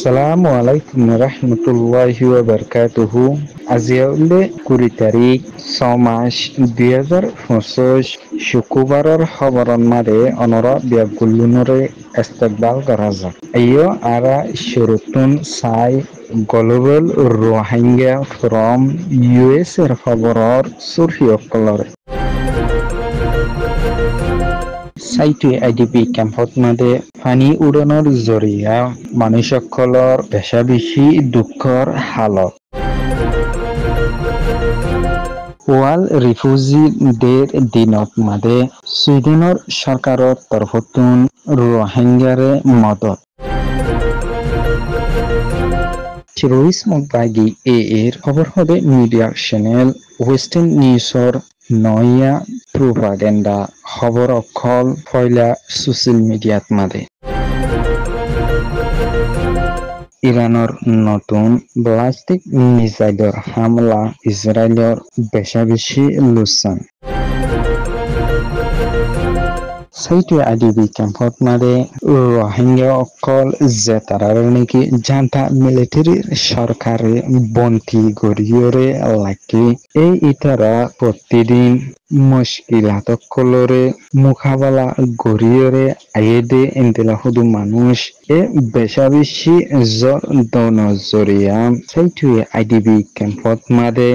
Assalamu alaikum warahmatullahi wabarakatuhu. আজিয়াউলে 20 তারিখ 6 মাস 2025 শুক্রবারের খবরন মারে অনরা বিয়াগুল্লুনরে ইস্তেকবাল করা যায়। আইও আরা শুরুতুন সাই গ্লোবাল রোহিঙ্গা ফ্রম ইউএস এর খবরর সুরহিয়কলরে সাইটে আইডিপি ক্যাম্পত মাদে ফানি উড়ানোর জরিয়া মানুষসকলৰ বেশা বেশি দুঃখৰ হালত ওয়াল রিফিউজি ডের দিনত মাদে সুইডেনৰ সরকাৰৰ তরফতুন রোহিঙ্গারে মদত টেরোরিজম বাগি এর খবর হবে মিডিয়া চ্যানেল ওয়েস্টার্ন নিউজর নয়া প্রোপাগেন্ডা খবর অকল ফয়লা সোশ্যাল মিডিয়াত মাদে ইরানের নতুন ব্লাস্টিক মিসাইলের হামলা ইসরায়েলের বেশা বেশি লোকসান সাইটে আদিবি ক্যাম্পত মাদে রোহিঙ্গা অকল যে তারা নাকি জান্তা মিলিটারির সরকারে বন্তি গড়িয়রে লাগে এই ইতারা প্রতিদিন মুশকিলাত কলরে মুখাবালা গড়িয়রে আয়েদে ইন্দিলা হুদু মানুষ এ বেশা বেশি জ্বর দনজরিয়া সাইটে আইডিবি ক্যাম্পত মাদে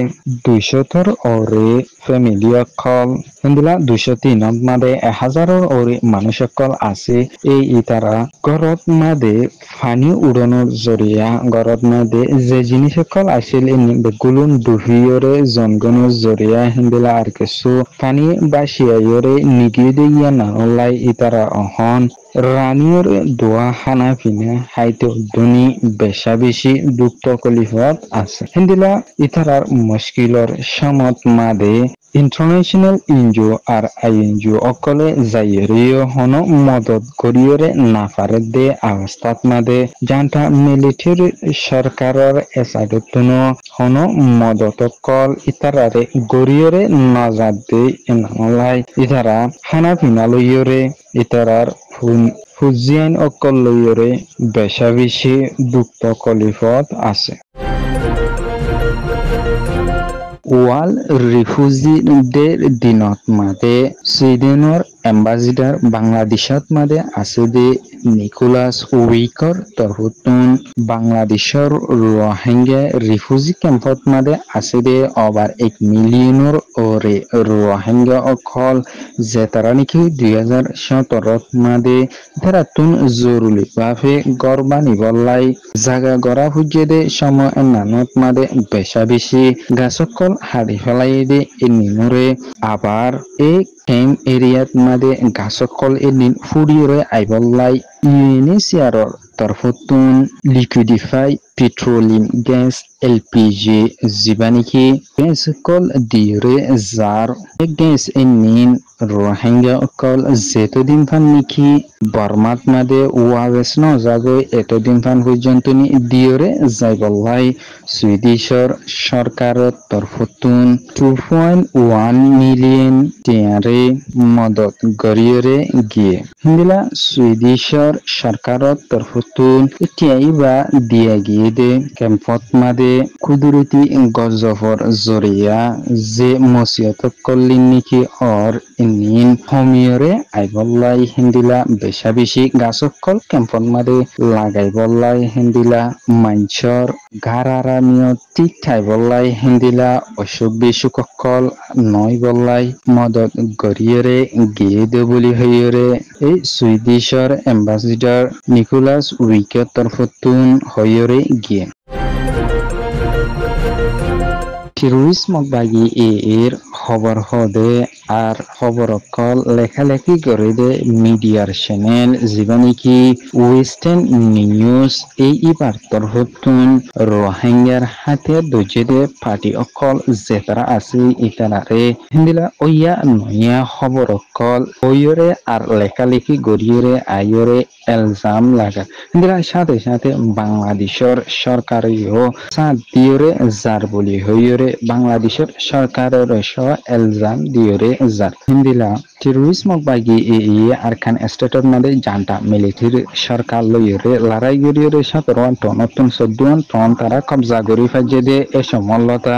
200 ওরে ফ্যামিলি অকল ইন্দিলা 203 মাদে 1000 ওরে মানুষ অকল আছে এই ইতারা গরত মাদে ফানি উড়ানোর জরিয়া গরত মাদে যে জিনিস অকল আসিল বেগুলুন ডুহিয়রে জনগণের জরিয়া হিন্দিলা আর কিছু ফানি বাসিয়ায়রে নিগিয়ে দিয়া নানলাই ইতারা অহন রানিয়র দোয়া খানা পিনা হাইতে দুনি বেশা বেশি দুঃখ কলিফত আছে হিন্দিলা ইতারার মুশকিলর সমত মাদে ইন্টারন্যাশনাল এনজিও আর আইএনজিও অকলে যাইয়েরিও হন মদত করিয়রে না পারে দে অবস্থাত মাদে জানটা মিলিটারি সরকারের এসাদতুন হন মদত কল ইতারারে গরিয়রে নাজাদ দে এনামলাই ইতারা খানা পিনা লইয়রে ইতারার ফুজিয়ান অকল লইয়রে বেশা বেশি দুঃখ কলিফত আছে ওয়াল রিফিউজিদের দিনত মাদে সুইডেনের এম্বাসিডার বাংলাদেশত মাদে আছে দে নিকোলাস উইকর তরফতুন বাংলাদেশের রোহিঙ্গা রিফিউজি ক্যাম্পত মাদে আছে দে ওভার 1 মিলিয়নের ওরে রোহিঙ্গা অকল যে তারা নাকি 2017 মাদে তারাতুন জরুরি ভাবে গরবানি বললাই জায়গা গড়া হুজে দে সময় নানত মাদে বেশা বেশি গাছকল হারি ফেলাই দে এনিমরে আবার এই ক্যাম্প এরিয়াত মাদে গাছকল এনিন ফুরিয়রে আইবল্লাই ইউএনএইচসিআরর তরফতুন লিকুইডিফাই পেট্রোলিয়াম গ্যাস এলপিজি জিবানিকি গ্যাসকল দিরে জার গ্যাস এনিন রোহিঙ্গা অকল যেতদিন ফান নিকি বর্মাত মাদে ওয়াবেস ন যাগৈ এতদিন ফান পর্যন্ত নি দিয়রে যাইবল্লাই সুইডিশর সরকারের তরফতুন 2.1 মিলিয়ন টিয়ারে মদত গরিয়রে গিয়ে হিন্দিলা সুইডিশর সরকারের তরফতুন ইতিয়াই বা দিয়া গিয়ে দে ক্যাম্পত মাদে কুদরতি গজফর জরিয়া যে মসিয়ত করলিন নিকি অর ইনিন হমিয়রে আইবল্লাই হিন্দিলা বেশা বেশি গাছকল ক্যাম্পত মাদে লাগাই বল্লাই হিন্দিলা মাঞ্চর ঘারারামিয় ঠিক ঠাই বল্লাই হিন্দিলা অসুখ বিসুকল নয় বল্লাই মদত গরিয়রে গিয়ে দে বলি হইয়রে এই সুইডিশর এম্বাসিডার নিকোলাস উইকের তরফতুন হইয়রে গিয়ে টেরোরিজম বাগি এর খবর হদে আর খবর অকল লেখালেখি করে দে মিডিয়ার চ্যানেল জীবনিকি ওয়েস্টার্ন নিউজ এই ইবার তরফতুন রোহিঙ্গার হাতে দজে দে পার্টি অকল জেতারা আছে ইতারারে হিন্দিলা ওইয়া নয়া খবর অকল ওইয়রে আর লেখালেখি গড়িয়রে আইয়রে এলজাম লাগা হিন্দিলা সাথে সাথে বাংলাদেশের সরকারিও সাথ দিয়রে জার বলি হইয়রে বাংলাদেশের সরকারের এলজাম দিয়রে জার হিন্দিলা Terorismo bagi arkan estater made janta military সরকার লইরে লড়াই গরিয়রে সাতরোয়ান টন অত্যন সদ্দুয়ান টন তারা কবজা গরি ফাজেদে এ সমলতা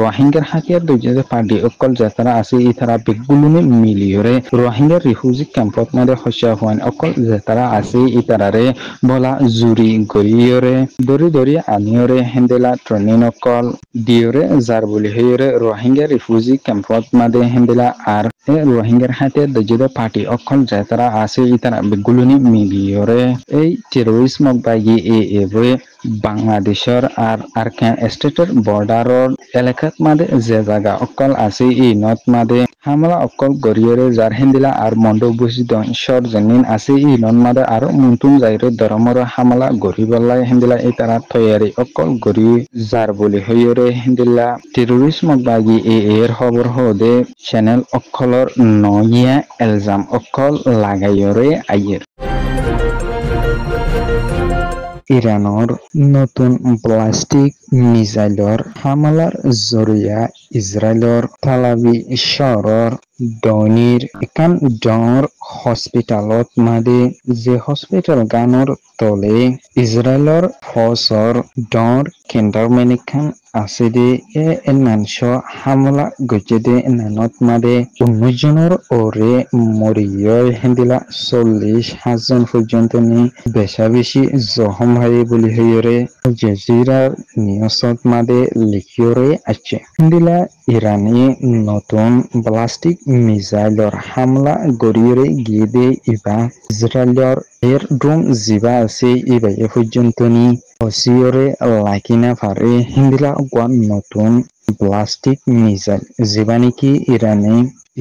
রোহিঙ্গার হাতিয়ার দইজে পার্টি অকল যাতারা আছে ইতারা বেগুলুনি মিলিয়রে রোহিঙ্গার রিফিউজি ক্যাম্পত মধ্যে হসা হওয়ান অকল যাতারা আছে ইতারারে বলা জুরি গরিয়রে দরি দরি আনিয়রে হেন্দেলা ট্রেনিন অকল দিয়রে যার বলি হইরে রোহিঙ্গা রিফিউজি ক্যাম্পত মধ্যে হেন্দেলা আর রোহিঙ্গার হাতে দজিদ পার্টি অকল যাতারা আছে ইতারা বেগুলুনি মিলিয়রে এই টেরোরিজম বাগি এভাবে বাংলাদেশের আর আরকান স্টেটের বর্ডারর এলাকাত মাদে যে জায়গা অকল আছে এই নট মাদে হামলা অকল গরিয়রে যার হিন্দিলা আর মন্ড বুঝিদ সর জমিন আছে এই নন মাদে আর মুন্তুন যাইরে ধর্মর হামলা গরিবল্লাই হিন্দিলা এই তারা তৈয়ারি অকল গরি যার বলি হইরে হিন্দিলা টেরোরিজম বাগি এর খবর হদে চ্যানেল অকলর নইয়া এলজাম অকল লাগাইরে আইয়ের ইরানৰ নতুন ব্লাষ্টিক মিসাইলৰ হামলাৰ জৰিয়া ইজৰাইলৰ তালাবি চহৰৰ দৈনিৰ একান ডাঙৰ হস্পিটালত মাদে যে হস্পিটাল গানৰ তলে ইজৰাইলৰ ফৌজৰ ডাঙৰ কেন্দ্ৰমেনিখান আছে দে মানস হামলা গজেদে নানত মাদে 19 জনের ওরে মরিয়য় হেন্দিলা 40,000 পর্যন্ত নি বেশা বেশি জখম হয় বলি হইরে জেজিরার নিউজত মাদে লিখিয়রে আছে হেন্দিলা ইরানি নতুন ব্লাস্টিক মিসাইলর হামলা গরিয়রে গিয়ে দে ইবা ইসরায়েলর এর ড্রোন জিবা আছে ইবা এ পর্যন্ত নি অসিয়রে লাকিনা পারে হিন্দিলা গোয়ান নতুন ব্লাস্টিক মিসাইল জিবা নাকি ইরানে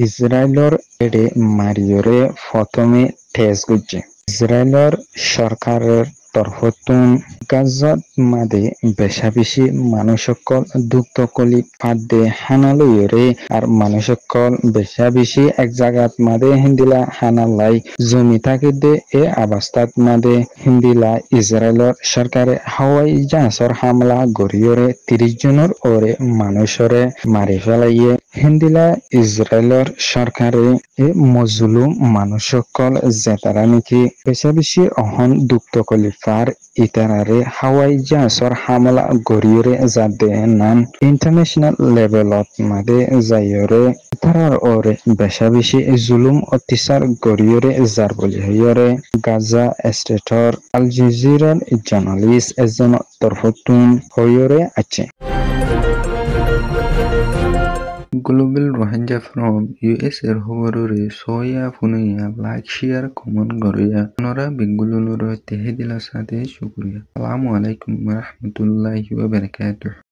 ইসরায়েলর এডে মারিয়রে প্রথমে টেস্ট করছে ইসরায়েলর সরকারের তরফতুন গাজাত মাদে বেশা বেশি মানুষকল দুঃখকলি ফাঁদে হানালইরে আর মানুষকল বেশা বেশি এক জায়গাত মাদে হিন্দিলা হানালাই জমি থাকে দে এ অবস্থাত মাদে হিন্দিলা ইসরায়েলর সরকারে হাওয়াই জাহাজর হামলা গড়িয়রে 30 জনের ওরে মানুষরে মারি ফেলাইয়ে হিন্দিলা ইসরায়েলর সরকারে এ মজলুম মানুষকল জেতারা নাকি বেশা বেশি অহন দুঃখকলি ফার ইতারারে হাওয়াই জাহাজর হামলা গড়িয়রে যাদে নান ইন্টারন্যাশনাল লেভেলত মাদে যাইয়রে ইতারার ওরে বেশা বেশি জুলুম অত্যাচার গড়িয়রে যার বলি হইয়রে গাজা স্টেটর আল জাজিরার জার্নালিস্ট এজন তরফতুন হইয়রে আছে Global Rohingya from US এর খবররে সয়া ফুনিয়া লাইক শেয়ার কমেন্ট করিয়া নরা বেঙ্গুলুর তেহে দিলা সাথে শুকরিয়া আসসালামু আলাইকুম ওয়া রাহমাতুল্লাহি ওয়া বারাকাতুহু